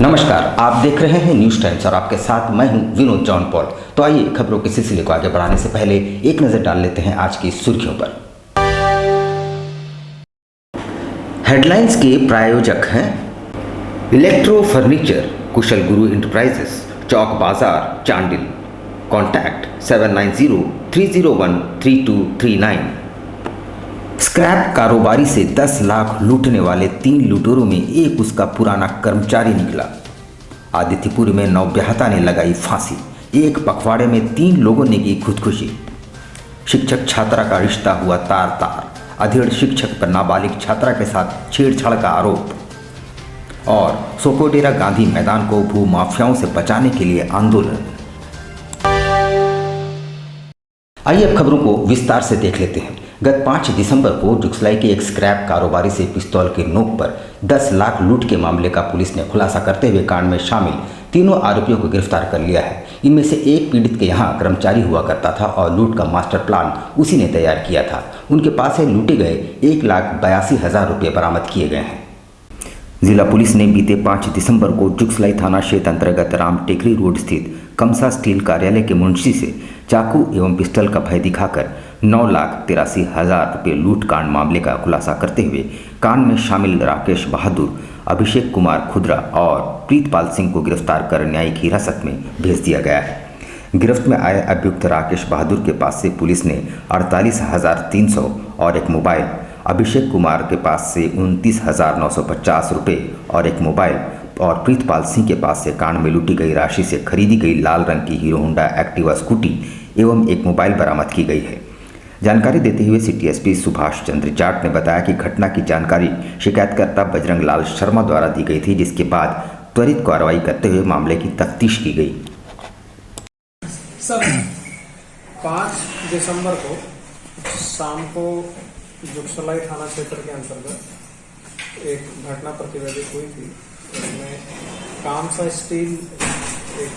नमस्कार, आप देख रहे हैं न्यूज़ टाइम्स और आपके साथ मैं हूं विनोद जॉन पॉल। तो आइए खबरों के सिलसिले को आगे बढ़ाने से पहले एक नज़र डाल लेते हैं आज की सुर्खियों पर। हेडलाइंस के प्रायोजक हैं इलेक्ट्रो फर्नीचर, कुशल गुरु इंटरप्राइजेस, चौक बाजार, चांडिल। कॉन्टैक्ट 7903013239। स्क्रैप कारोबारी से 10 लाख लूटने वाले 3 लुटेरों में एक उसका पुराना कर्मचारी निकला। आदित्यपुर में नवब्याहता ने लगाई फांसी। एक पखवाड़े में 3 लोगों ने की खुदकुशी। शिक्षक छात्रा का रिश्ता हुआ तार तार। अधेड़ शिक्षक पर नाबालिग छात्रा के साथ छेड़छाड़ का आरोप। और सोकोडेरा गांधी मैदान को भू माफियाओं से बचाने के लिए आंदोलन। आइए अब खबरों को विस्तार से देख लेते हैं। गत 5 दिसंबर को जुगसलाई के एक स्क्रैप कारोबारी से पिस्तौल के नोक पर 10 लाख लूट के मामले का पुलिस ने खुलासा करते हुए कांड में शामिल तीनों आरोपियों को गिरफ्तार कर लिया है। इनमें से एक पीड़ित के यहाँ कर्मचारी हुआ करता था और लूट का मास्टर प्लान उसी ने तैयार किया था। उनके पास से लूटे गए 1,82,000 रुपये बरामद किए गए हैं। जिला पुलिस ने बीते 5 दिसंबर को जुगसलाई थाना क्षेत्र अंतर्गत राम टेकरी रोड स्थित कमसा स्टील कार्यालय के मुंशी से चाकू एवं पिस्टल का भय दिखाकर 9,83,000 रुपये लूट कांड मामले का खुलासा करते हुए कांड में शामिल राकेश बहादुर, अभिषेक कुमार खुदरा और प्रीतपाल सिंह को गिरफ्तार कर न्यायिक हिरासत में भेज दिया गया है। गिरफ्त में आए अभियुक्त राकेश बहादुर के पास से पुलिस ने 48,300 और एक मोबाइल, अभिषेक कुमार के पास से 29,950 रुपये और एक मोबाइल और प्रीतपाल सिंह के पास से कांड में लूटी गई राशि से खरीदी गई लाल रंग की हीरो होंडा एक्टिवा स्कूटी एवं एक मोबाइल बरामद की गई है। जानकारी देते हुए सिटी एसपी सुभाष चंद्र जाट ने बताया कि घटना की जानकारी शिकायतकर्ता बजरंग लाल शर्मा द्वारा दी गई थी, जिसके बाद त्वरित कार्रवाई करते हुए मामले की तफ्तीश की गई। सर 5 दिसंबर को शाम को जुगसलाई थाना क्षेत्र के अंतर्गत एक घटना प्रतिवेदित हुई थी। इसमें कामसा स्टील एक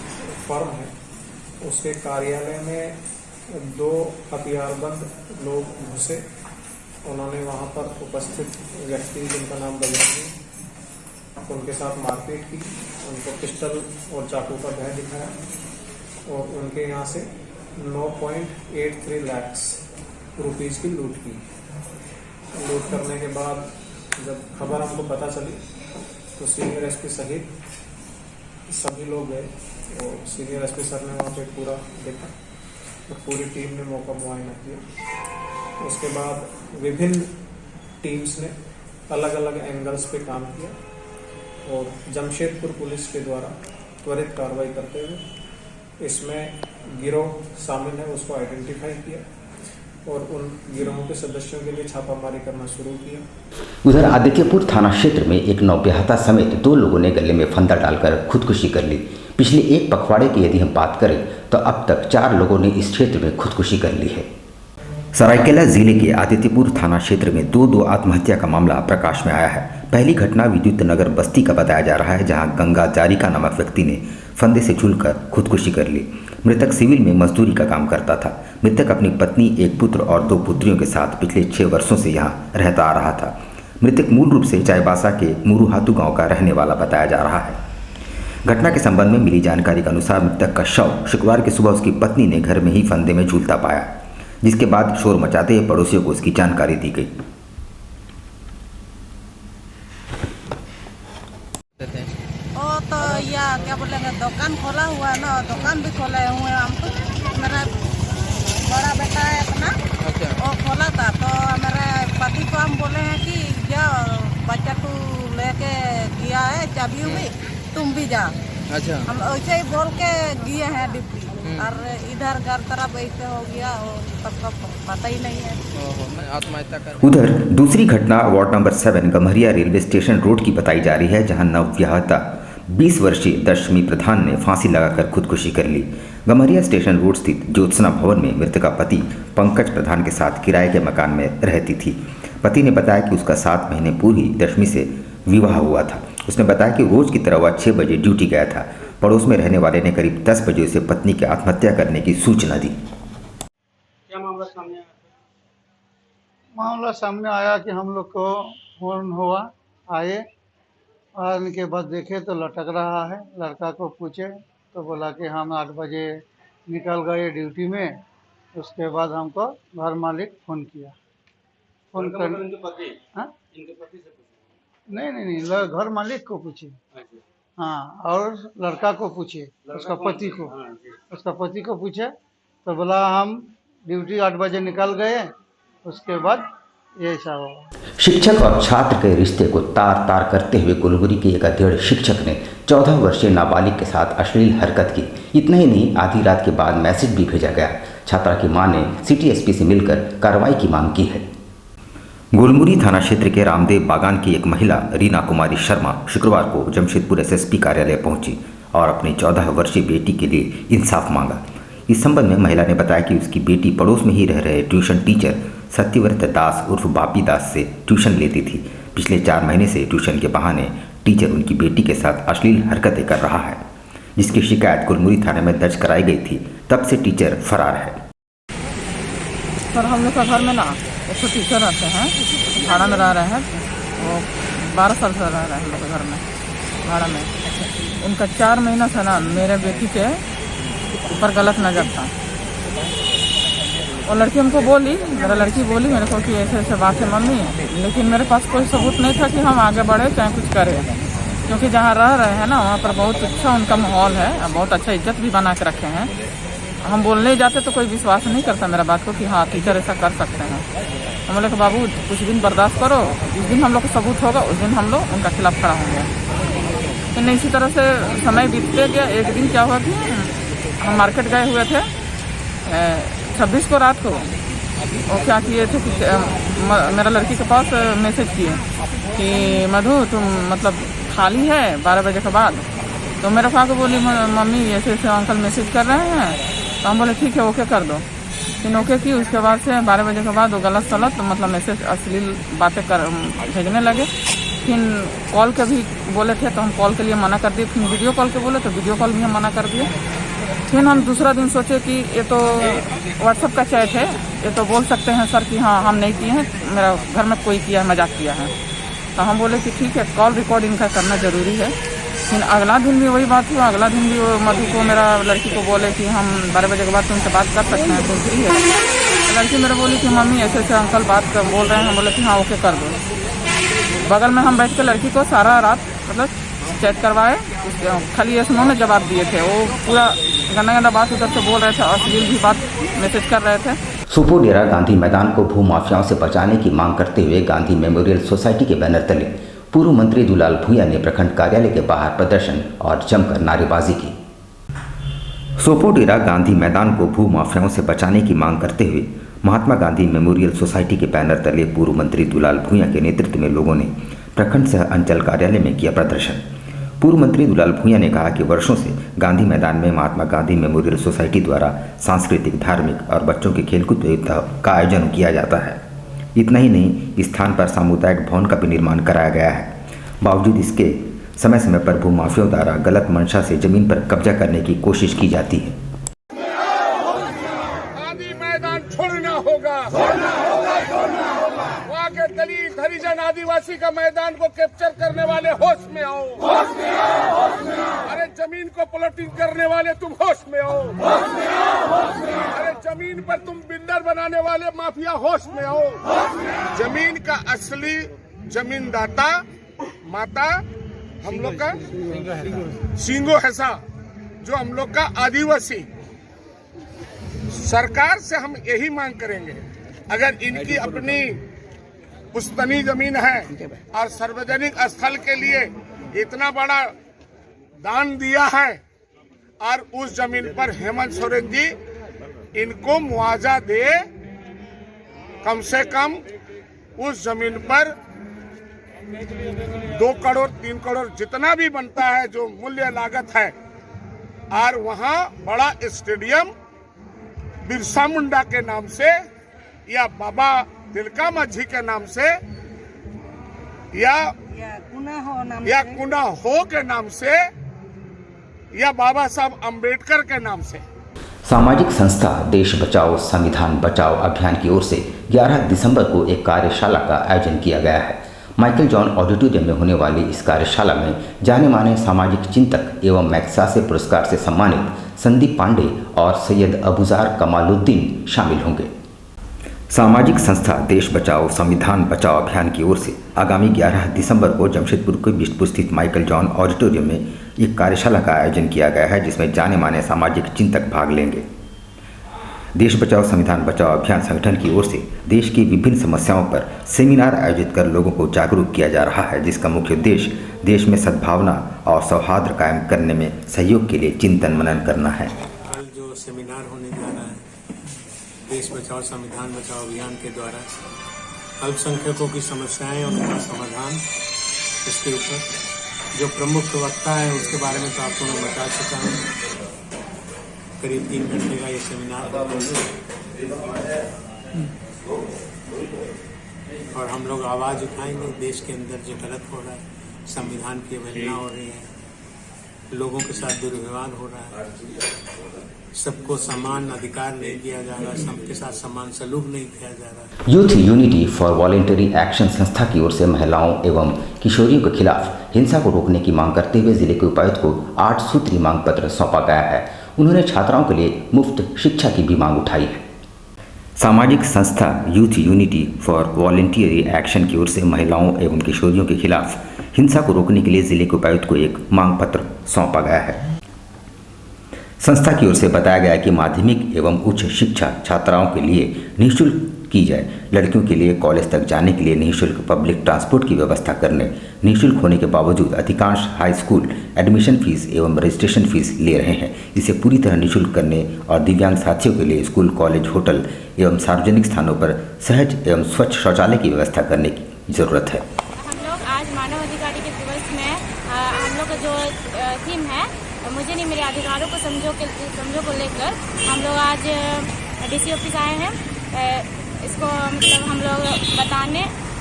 फर्म है, उसके कार्यालय में 2 हथियारबंद लोग घुसे। उन्होंने वहां पर उपस्थित व्यक्ति जिनका नाम बजरंगी, उनके साथ मारपीट की, उनको पिस्टल और चाकू का भय दिखाया और उनके यहाँ से 9.83 लाख रुपीज की लूट की। लूट करने के बाद जब खबर हमको पता चली तो सीनियर एसपी सहित सभी लोग गए और सीनियर एसपी सर ने वहाँ पे पूरा देखा तो पूरी टीम ने मौका मुआयना किया। उसके बाद विभिन्न टीम्स ने अलग अलग एंगल्स पे काम किया और जमशेदपुर पुलिस के द्वारा त्वरित कार्रवाई करते हुए इसमें गिरोह शामिल है उसको आइडेंटिफाई किया और उन गिरोहों के सदस्यों के लिए छापामारी करना शुरू किया। उधर आदित्यपुर थाना क्षेत्र में एक नवब्याहता समेत 2 लोगों ने गले में फंदा डालकर खुदकुशी कर ली। पिछले एक पखवाड़े की यदि हम बात करें तो अब तक 4 लोगों ने इस क्षेत्र में खुदकुशी कर ली है। सरायकेला जिले के आदित्यपुर थाना क्षेत्र में 2 आत्महत्या का मामला प्रकाश में आया है। पहली घटना विद्युत नगर बस्ती का बताया जा रहा है, जहां गंगा जारिका नामक व्यक्ति ने फंदे से झूलकर खुदकुशी कर ली। मृतक सिविल में मजदूरी का काम करता था। मृतक अपनी पत्नी, एक पुत्र और 2 पुत्रियों के साथ पिछले 6 वर्षों से यहाँ रहता आ रहा था। मृतक मूल रूप से चाईबासा के मुरुहातू गांव का रहने वाला बताया जा रहा है। घटना के संबंध में मिली जानकारी के अनुसार मृतक का शव शुक्रवार की सुबह उसकी पत्नी ने घर में ही फंदे में झूलता पाया, जिसके बाद शोर मचाते हुए पड़ोसियों को उसकी जानकारी दी गई। तो या क्या बोलेंगे, दुकान खोला हुआ है ना, दुकान भी खोले हुए हैं हम। तो मेरा बड़ा बेटा है अपना, वो खोला था तो मेरे पति को हम बोले हैं कि जाओ बच्चा तू लेके गया है चाबी भी, तुम भी जाओ। अच्छा, हम ऐसे ही बोल के गए हैं डिप्टी और इधर घर तरफ ऐसे हो गया और सबका पता ही नहीं है। आत्महत्या कर। उधर दूसरी घटना ward number 7 Gamharia railway station road की बताई जा रही है, जहां नवविवाहिता 20 वर्षीय दशमी प्रधान ने फांसी लगाकर खुदकुशी कर ली। गम्हरिया स्टेशन रोड स्थित ज्योत्सना भवन में मृतका पति पंकज प्रधान के साथ किराए के मकान में रहती थी। पति ने बताया कि उसका 7 महीने पूर्व ही दशमी से विवाह हुआ था। उसने बताया कि रोज की तरह वह 6 बजे ड्यूटी गया था। पड़ोस में रहने वाले ने करीब 10 बजे उसे पत्नी की आत्महत्या करने की सूचना दी। क्या मामला सामने आया? मामला सामने आया कि हम लोग को फोन हुआ, आए आने के बाद देखे तो लटक रहा है। लड़का को पूछे तो बोला कि हम 8 बजे निकल गए ड्यूटी में। उसके बाद हमको घर मालिक फ़ोन किया। फ़ोन कर इनके पति हाँ? इनके पति से पूछा। नहीं, घर मालिक को पूछे। अच्छा, हाँ, और लड़का को पूछे, उसका पति को। हाँ जी। उसका पति को पूछे तो बोला हम ड्यूटी 8 बजे निकल गए। उसके बाद ये ऐसा हुआ। शिक्षक और छात्र के रिश्ते को तार तार करते हुए गुलबरी के एक अध्ययन शिक्षक ने 14 वर्षीय नाबालिग के साथ अश्लील हरकत की। इतना ही नहीं, आधी रात के बाद मैसेज भी भेजा गया। छात्रा की मां ने सिटी एसपी से मिलकर कार्रवाई की मांग की है। गुलमुरी थाना क्षेत्र के रामदेव बागान की एक महिला रीना कुमारी शर्मा शुक्रवार को जमशेदपुर एसएसपी कार्यालय पहुंची और अपनी 14 वर्षीय बेटी के लिए इंसाफ मांगा। इस संबंध में महिला ने बताया कि उसकी बेटी पड़ोस में ही रह रहे ट्यूशन टीचर सत्यव्रत दास उर्फ बापी दास से ट्यूशन लेती थी। पिछले 4 महीने से ट्यूशन के बहाने टीचर उनकी बेटी के साथ अश्लील हरकतें कर रहा है, जिसकी शिकायत गुलमुरी थाने में दर्ज कराई गई थी। तब से टीचर फरार है। सर हम लोग का घर में ना एक तो टीचर रहते हैं, भाड़ा में रह रहे हैं। वो 12 साल से रह रहे हैं हम लोग के घर में भाड़ा में। उनका 4 महीना से ना मेरे बेटी के ऊपर गलत नजर था। और लड़की हमको बोली, मेरा लड़की बोली मेरे को कि ऐसे ऐसे बात है मम्मी, लेकिन मेरे पास कोई सबूत नहीं था कि हम आगे बढ़े चाहे कुछ करें, क्योंकि जहाँ रह रहे हैं ना वहाँ पर बहुत अच्छा उनका माहौल है, बहुत अच्छा इज्जत भी बना के रखे हैं। हम बोलने ही जाते तो कोई विश्वास नहीं करता मेरा बात को कि हाँ टीचर ऐसा कर सकते हैं। हम बोले कि बाबू कुछ दिन बर्दाश्त करो, जिस दिन हम लोग को सबूत होगा उस दिन हम लोग उनका खिलाफ खड़ा होंगे। लेकिन इसी तरह से समय बीतते गया। एक दिन क्या हुआ कि हम मार्केट गए हुए थे 26 को रात को। वो क्या किए थे कि मेरा लड़की के पास मैसेज किए कि मधु तुम मतलब खाली है 12 बजे के बाद। तो मेरे पापा को बोली मम्मी ऐसे ऐसे अंकल मैसेज कर रहे हैं। तो हम बोले ठीक है ओके कर दो। फिर ओके की। उसके बाद से 12 बजे के बाद वो गलत सलत मतलब मैसेज अश्लील बातें कर भेजने लगे। फिर कॉल के भी बोले थे तो हम कॉल के लिए मना कर दिए। फिर वीडियो कॉल के बोले तो वीडियो कॉल भी हम मना कर दिए। फिर हम दूसरा दिन सोचे कि ये तो व्हाट्सएप का चैट है, ये तो बोल सकते हैं सर कि हाँ हम नहीं किए हैं, मेरा घर में कोई किया है, मजाक किया है। तो हम बोले कि ठीक है कॉल रिकॉर्ड इनका करना ज़रूरी है। फिर अगला दिन भी वही बात हुआ। अगला दिन भी वो मधु को मेरा लड़की को बोले कि हम 12 बजे के बाद तुमसे बात कर सकते हैं, तुम फ्री है। तो लड़की मेरे बोली कि मम्मी ऐसे ऐसे अंकल बात कर बोल रहे हैं। हम बोले कि हाँ ओके कर दो। बगल में हम बैठ कर लड़की को सारा रात मतलब चैट करवाए। खाली यस नो में जवाब दिए थे। वो पूरा गंदा गंदा बात उधर से बोल रहे थे, अश्लील भी बात मैसेज कर रहे थे। सुपोडेरा गांधी मैदान को भू माफियाओं से बचाने की मांग करते हुए गांधी मेमोरियल सोसाइटी के बैनर तले पूर्व मंत्री दुलाल भूंया ने प्रखंड कार्यालय के बाहर प्रदर्शन और जमकर नारेबाजी की। सोपोडेरा गांधी मैदान को भू माफियाओं से बचाने की मांग करते हुए महात्मा गांधी मेमोरियल सोसाइटी के बैनर तले पूर्व मंत्री दुलाल भूंया के नेतृत्व में लोगों ने प्रखंड सह अंचल कार्यालय में किया प्रदर्शन। पूर्व मंत्री दुलाल भूंया ने कहा कि वर्षों से गांधी मैदान में महात्मा गांधी मेमोरियल सोसाइटी द्वारा सांस्कृतिक, धार्मिक और बच्चों के खेलकूद प्रतियोगिता का आयोजन किया जाता है। इतना ही नहीं, इस स्थान पर सामुदायिक भवन का भी निर्माण कराया गया है। बावजूद इसके समय समय पर भू माफियाओं द्वारा गलत मंशा से जमीन पर कब्जा करने की कोशिश की जाती है। गांधी मैदान छोड़ना होगा। वहाँ के दलित हरिजन आदिवासी का मैदान को कैप्चर करने वाले होश में आओ। अरे जमीन को प्लॉटिंग करने वाले तुम होश में आओ। अरे जमीन पर तुम बिल्डर बनाने वाले माफिया होश में आओ। जमीन का असली जमीनदाता माता हम लोग का सिंगो हैसा, जो हम लोग का आदिवासी। सरकार से हम यही मांग करेंगे, अगर इनकी अपनी पुश्तनी जमीन है और सार्वजनिक स्थल के लिए इतना बड़ा दान दिया है और उस जमीन पर हेमंत सोरेन जी इनको मुआवजा दे, कम से कम उस जमीन पर 2 करोड़ 3 करोड़ जितना भी बनता है जो मूल्य लागत है, और वहां बड़ा स्टेडियम बिरसा मुंडा के नाम से या बाबा तिलका माझी के नाम से या कुना हो के नाम से या बाबा साहब अंबेडकर के नाम से। सामाजिक संस्था देश बचाओ संविधान बचाओ अभियान की ओर से 11 दिसंबर को एक कार्यशाला का आयोजन किया गया है। माइकल जॉन ऑडिटोरियम में होने वाली इस कार्यशाला में जाने माने सामाजिक चिंतक एवं मैग्सेसे पुरस्कार से सम्मानित संदीप पांडे और सैयद अबूजार कमालुद्दीन शामिल होंगे। सामाजिक संस्था देश बचाओ संविधान बचाओ अभियान की ओर से आगामी 11 दिसंबर को जमशेदपुर के बिष्टपुर स्थित माइकल जॉन ऑडिटोरियम में एक कार्यशाला का आयोजन किया गया है, जिसमें जाने माने सामाजिक चिंतक भाग लेंगे। देश बचाओ संविधान बचाओ अभियान संगठन की ओर से देश की विभिन्न समस्याओं पर सेमिनार आयोजित कर लोगों को जागरूक किया जा रहा है, जिसका मुख्य उद्देश्य देश में सद्भावना और सौहार्द कायम करने में सहयोग के लिए चिंतन मनन करना है। कल जो सेमिनार होने जा रहा है देश बचाओ संविधान बचाओ अभियान के द्वारा अल्पसंख्यकों की समस्याएं और उनका समाधान, इसके ऊपर जो प्रमुख वक्ता है उसके बारे में तो आपको मैं बता चुका हूँ। करीब 3 घंटे का ये सेमिनार और हम लोग आवाज़ उठाएंगे देश के अंदर जो गलत हो रहा है, संविधान की अवहेलना हो रही है, लोगों के साथ दुर्व्यवहार हो रहा है, सबको समान अधिकार नहीं दिया जा रहा, सबके साथ समान सलूक नहीं किया जा रहा। Youth unity for voluntary action संस्था की ओर से महिलाओं एवं किशोरियों के खिलाफ हिंसा को रोकने की मांग करते हुए जिले के उपायुक्त को 8 सूत्री मांग पत्र सौंपा गया है। उन्होंने छात्राओं के लिए मुफ्त शिक्षा की भी मांग उठाई है। सामाजिक संस्था youth unity for voluntary action की ओर से महिलाओं एवं किशोरियों के खिलाफ हिंसा को रोकने के लिए जिले के उपायुक्त को एक मांग पत्र सौंपा गया है। संस्था की ओर से बताया गया कि माध्यमिक एवं उच्च शिक्षा छात्राओं के लिए निःशुल्क की जाए। लड़कियों के लिए कॉलेज तक जाने के लिए निःशुल्क पब्लिक ट्रांसपोर्ट की व्यवस्था करने, निःशुल्क होने के बावजूद अधिकांश हाई स्कूल एडमिशन फीस एवं रजिस्ट्रेशन फीस ले रहे हैं। इसे पूरी तरह निःशुल्क करने और दिव्यांग साथियों के लिए स्कूल, कॉलेज, होटल एवं सार्वजनिक स्थानों पर सहज एवं स्वच्छ शौचालय की व्यवस्था करने की जरूरत है। हम लोग आज मानव अधिकार के दिवस में हम लोग का जो थीम है मुझे नहीं मेरे अधिकारों को समझो को लेकर हम लोग आज डीसी ऑफिस आए हैं। इसको मतलब हम लोग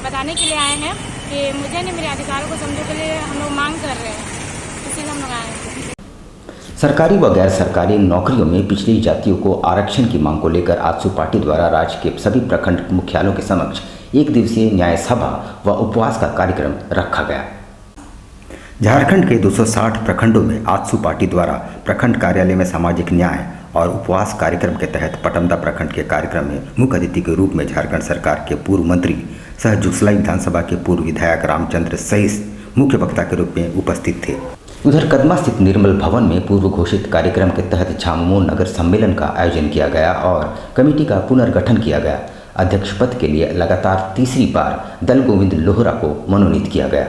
बताने के लिए आए हैं कि मुझे नहीं मेरे अधिकारों को समझो के लिए हम लोग मांग कर रहे हैं, इसीलिए हम लोग आए हैं। सरकारी व गैर सरकारी नौकरियों में पिछड़ी जातियों को आरक्षण की मांग को लेकर आजसू पार्टी द्वारा राज्य के सभी प्रखंड मुख्यालयों के समक्ष 1 दिवसीय न्याय सभा व उपवास का कार्यक्रम रखा गया। झारखंड के 260 प्रखंडों में आजसू पार्टी द्वारा प्रखंड कार्यालय में सामाजिक न्याय और उपवास कार्यक्रम के तहत पटमदा प्रखंड के कार्यक्रम में मुख्य अतिथि के रूप में झारखंड सरकार के पूर्व मंत्री सह जुगसलाई विधानसभा के पूर्व विधायक रामचंद्र सहित मुख्य वक्ता के रूप में उपस्थित थे। उधर कदमा स्थित निर्मल भवन में पूर्व घोषित कार्यक्रम के तहत झामुमो नगर सम्मेलन का आयोजन किया गया और कमेटी का पुनर्गठन किया गया। अध्यक्ष पद के लिए लगातार तीसरी बार दल गोविंद लोहरा को मनोनीत किया गया।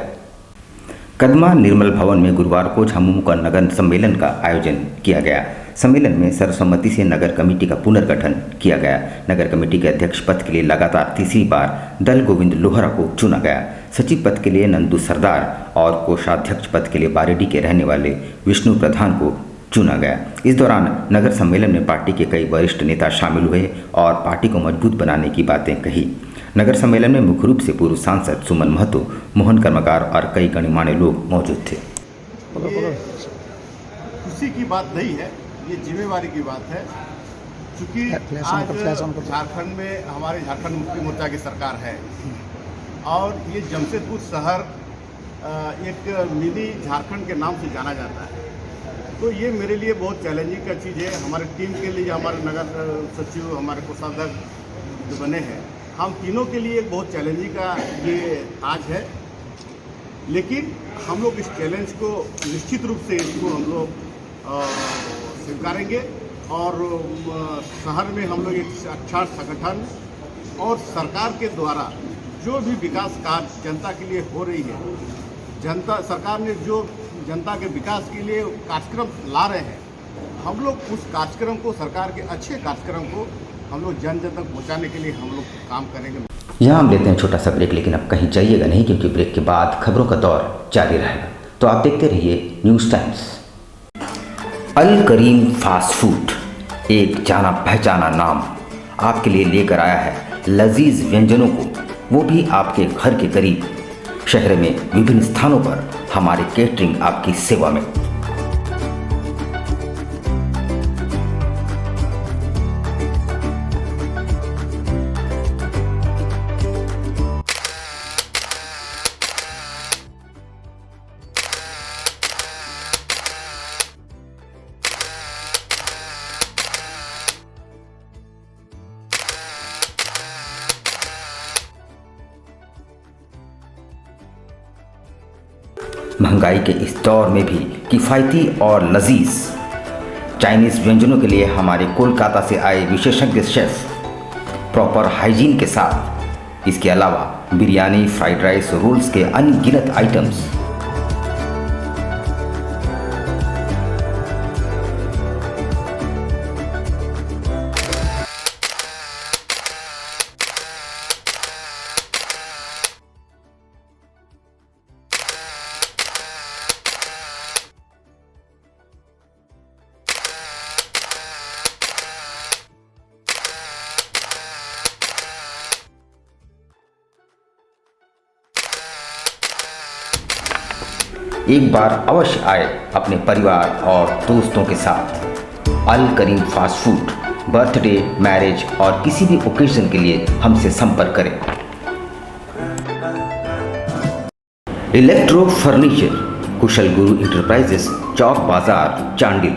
कदमा निर्मल भवन में गुरुवार को झामुमो का नगर सम्मेलन का आयोजन किया गया। सम्मेलन में सर्वसम्मति से नगर कमेटी का पुनर्गठन किया गया। नगर कमेटी के अध्यक्ष पद के लिए लगातार तीसरी बार दल गोविंद लोहरा को चुना गया। सचिव पद के लिए नंदू सरदार और कोषाध्यक्ष पद के लिए बारेडी के रहने वाले विष्णु प्रधान को चुना गया। इस दौरान नगर सम्मेलन में पार्टी के कई वरिष्ठ नेता शामिल हुए और पार्टी को मजबूत बनाने की बातें कही। नगर सम्मेलन में मुख्य रूप से पूर्व सांसद सुमन महतो, मोहन कर्मकार और कई गणमान्य लोग मौजूद थे। खुशी की बात नहीं है, ये जिम्मेवारी की बात है, क्योंकि आज झारखंड में हमारे झारखंड मुक्ति मोर्चा की सरकार है और ये जमशेदपुर शहर एक मिनी झारखंड के नाम से जाना जाता है। तो ये मेरे लिए बहुत चैलेंजिंग का चीज़ है। हमारे टीम के लिए, हमारे नगर सचिव, हमारे कोषाध्यक्ष जो बने हैं, हम तीनों के लिए बहुत चैलेंजिंग का ये आज है। लेकिन हम लोग इस चैलेंज को निश्चित रूप से इसको हम लोग स्वीकारेंगे और शहर में हम लोग एक अच्छा संगठन और सरकार के द्वारा जो भी विकास कार्य जनता के लिए हो रही है, सरकार ने जो जनता के विकास के लिए कार्यक्रम ला रहे हैं, हम लोग उस कार्यक्रम को, सरकार के अच्छे कार्यक्रम को हम लोग जन जन तक पहुँचाने के लिए हम लोग काम करेंगे। यहाँ हम लेते हैं छोटा सा ब्रेक, लेकिन अब कहीं जाइएगा नहीं, क्योंकि ब्रेक के बाद खबरों का दौर जारी रहेगा। तो आप देखते रहिए न्यूज़ टाइम्स। अल करीम फास्ट फूड एक जाना पहचाना नाम आपके लिए लेकर आया है लजीज व्यंजनों को, वो भी आपके घर के करीब। शहर में विभिन्न स्थानों पर हमारे केटरिंग आपकी सेवा में। महंगाई के इस दौर में भी किफ़ायती और लजीज चाइनीज़ व्यंजनों के लिए हमारे कोलकाता से आए विशेषज्ञ शेफ प्रॉपर हाइजीन के साथ इसके अलावा बिरयानी, फ्राइड राइस, रोल्स के अनगिनत आइटम्स। एक बार अवश्य आए अपने परिवार और दोस्तों के साथ। अल करीम फास्ट फूड, बर्थडे, मैरिज और किसी भी ओकेजन के लिए हमसे संपर्क करें। इलेक्ट्रो फर्नीचर, कुशल गुरु इंटरप्राइजेस, चौक बाजार, चांडिल।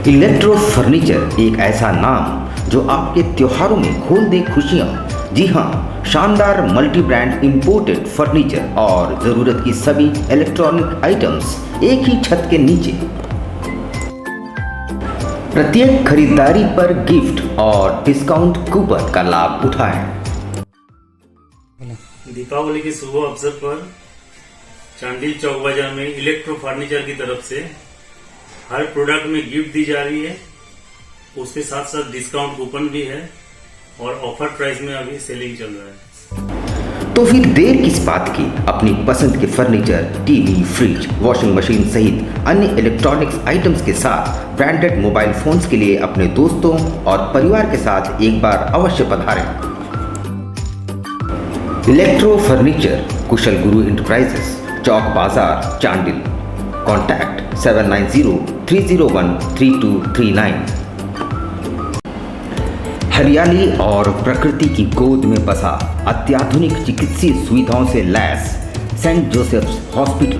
इलेक्ट्रो फर्नीचर एक ऐसा नाम जो आपके त्योहारों में खोल दे खुशियां। जी हाँ, शानदार मल्टी ब्रांड इंपोर्टेड फर्नीचर और ज़रूरत की सभी इलेक्ट्रॉनिक आइटम्स एक ही छत के नीचे। प्रत्येक खरीदारी पर गिफ्ट और डिस्काउंट कूपन का लाभ उठाएं। दीपावली के शुभ अवसर पर चांडिल चौक बाजार में इलेक्ट्रो फर्नीचर की तरफ से हर प्रोडक्ट में गिफ्ट दी जा रही है। उसके साथ साथ डिस्काउंट कूपन भी है और ऑफर प्राइस में अभी सेलिंग चल रहा है। तो फिर देर किस बात की, अपनी पसंद के furniture, TV, fridge, washing machine सहित अन्य इलेक्ट्रॉनिक्स आइटम्स के साथ ब्रांडेड मोबाइल फोन्स के लिए अपने दोस्तों और परिवार के साथ एक बार अवश्य पधारें। इलेक्ट्रो फर्नीचर, कुशल गुरु इंटरप्राइजेस, चौक बाजार, चांडिल। कॉन्टैक्ट 7903013239। हरियाली और प्रकृति की गोद में बसा अत्याधुनिक चिकित्सीय सुविधाओं से लैस सेंट जोसेफ्स हॉस्पिटल।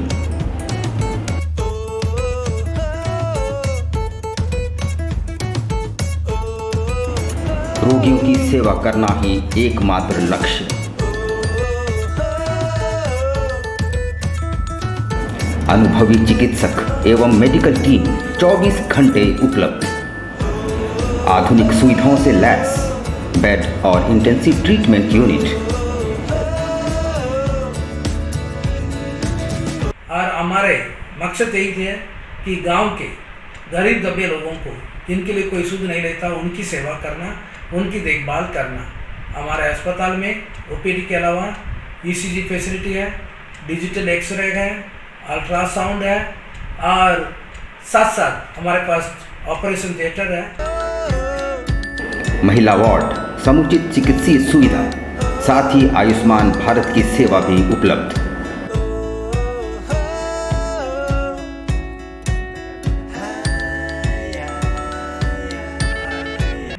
रोगियों की सेवा करना ही एकमात्र लक्ष्य। अनुभवी चिकित्सक एवं मेडिकल टीम 24 घंटे उपलब्ध। आधुनिक सुविधाओं से लैस बेड और इंटेंसिव ट्रीटमेंट यूनिट। और हमारे मकसद यही है कि गांव के गरीब दबे लोगों को जिनके लिए कोई सुध नहीं रहता उनकी सेवा करना, उनकी देखभाल करना। हमारे अस्पताल में ओपीडी के अलावा ईसीजी फैसिलिटी है, डिजिटल एक्सरे है, अल्ट्रासाउंड है और साथ साथ हमारे पास ऑपरेशन थिएटर है। महिला वार्ड, समुचित चिकित्सीय सुविधा, साथ ही आयुष्मान भारत की सेवा भी उपलब्ध।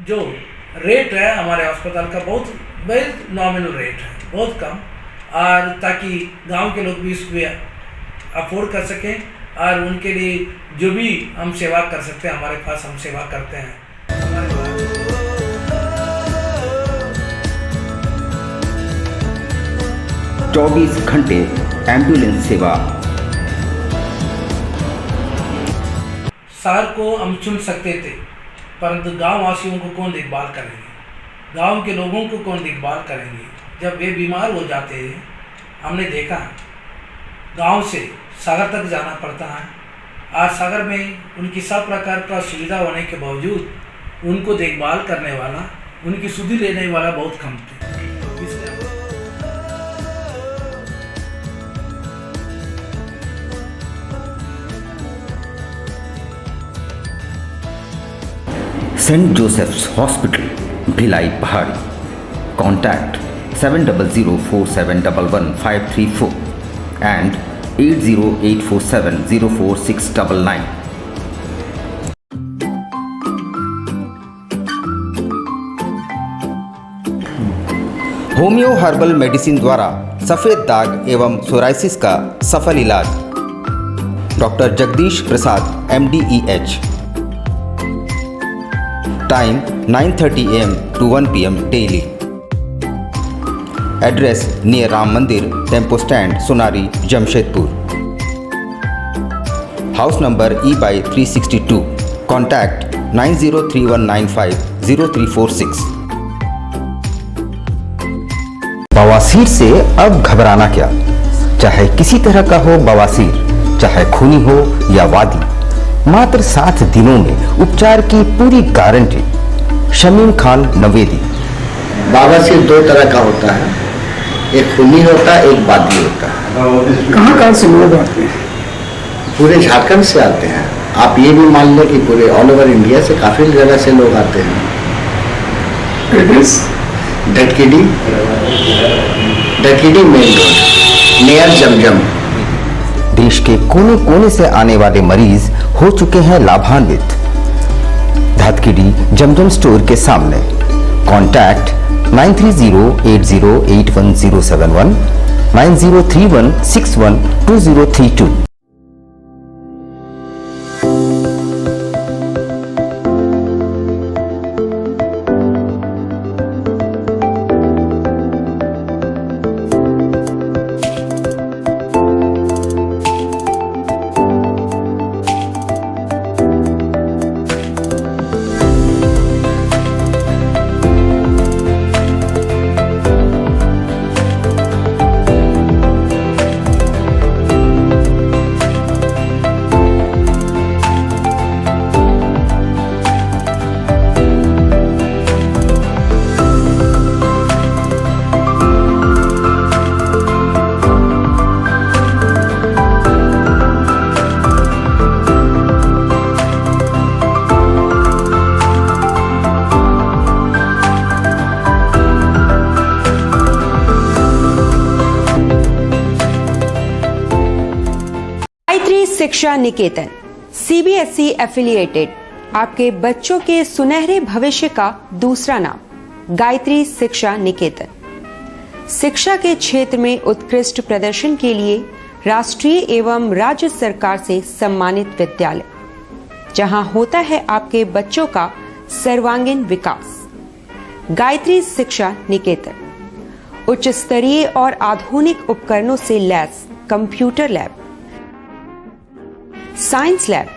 जो रेट है हमारे अस्पताल का बहुत नॉमिनल रेट है, बहुत कम, और ताकि गांव के लोग भी इसको अफोर्ड कर सकें और उनके लिए जो भी हम सेवा कर सकते हैं हमारे पास हम सेवा करते हैं। 24 घंटे एम्बुलेंस सेवा। शहर को हम चुन सकते थे, परंतु गांव वासियों को कौन देखभाल करेंगे, गांव के लोगों को कौन देखभाल करेंगे जब वे बीमार हो जाते हैं। हमने देखा गांव से सागर तक जाना पड़ता है। आज सागर में उनकी सब प्रकार का सुविधा होने के बावजूद उनको देखभाल करने वाला, उनकी सुधि लेने वाला बहुत कम थे। सेंट जोसेफ्स हॉस्पिटल, भिलाई पहाड़ी। Contact 7004711534 and 8084704699। Homeo herbal medicine द्वारा सफ़ेद दाग एवं सोराइसिस का सफल इलाज। Doctor Jagdish Prasad MD EH। Time 9:30 AM to 1 PM daily. Address near Ram Mandir, Tempo Stand, Sonari, Jamshedpur. House number E by 362. Contact 9031950346. बवासीर से अब घबराना क्या, चाहे किसी तरह का हो बवासीर, चाहे खूनी हो या वादी, मात्र 7 दिनों में उपचार की पूरी गारंटी। शमीम खान नवेदी। बवासीर 2 तरह का होता है, एक खूनी होता है, एक वादी होता है। कहाँ से लोग आते हैं? पूरे झारखंड से आते हैं। आप ये भी मान लें कि पूरे ऑल ओवर इंडिया से काफी जगह से लोग आते हैं। डटकीडी मेन रोड नियर जमजम। देश के कोने कोने से आने वाले मरीज हो चुके हैं लाभान्वित। धतकीडी जमजम स्टोर के सामने। कॉन्टैक्ट 9308081071 9031612032। शिक्षा निकेतन CBSE एफिलिएटेड आपके बच्चों के सुनहरे भविष्य का दूसरा नाम गायत्री शिक्षा निकेतन। शिक्षा के क्षेत्र में उत्कृष्ट प्रदर्शन के लिए राष्ट्रीय एवं राज्य सरकार से सम्मानित विद्यालय, जहां होता है आपके बच्चों का सर्वांगीण विकास। गायत्री शिक्षा निकेतन उच्च स्तरीय और आधुनिक उपकरणों से lace computer lab, science lab,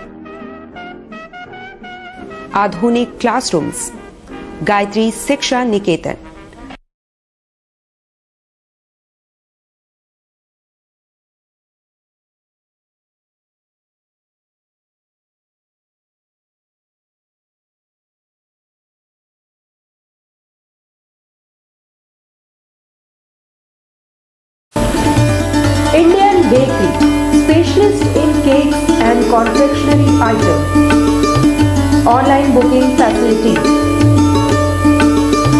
आधुनिक क्लासरूम्स। गायत्री शिक्षा निकेतन। Indian Bakery, specialist in cakes and confectionery items. Online booking facilities.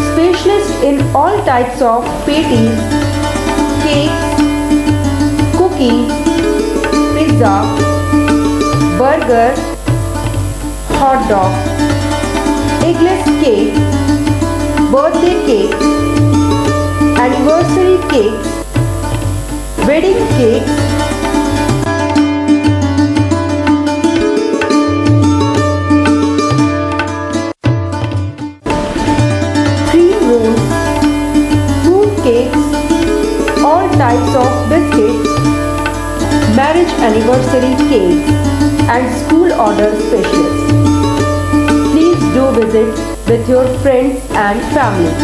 Specialist in all types of patties, cakes, cookies, pizza, burger, hot dog, eggless cake, birthday cake, anniversary cakes, wedding cakes, cream rolls, fruit cakes, all types of biscuits, marriage anniversary cakes, and school order specialists. Please do visit with your friends and family.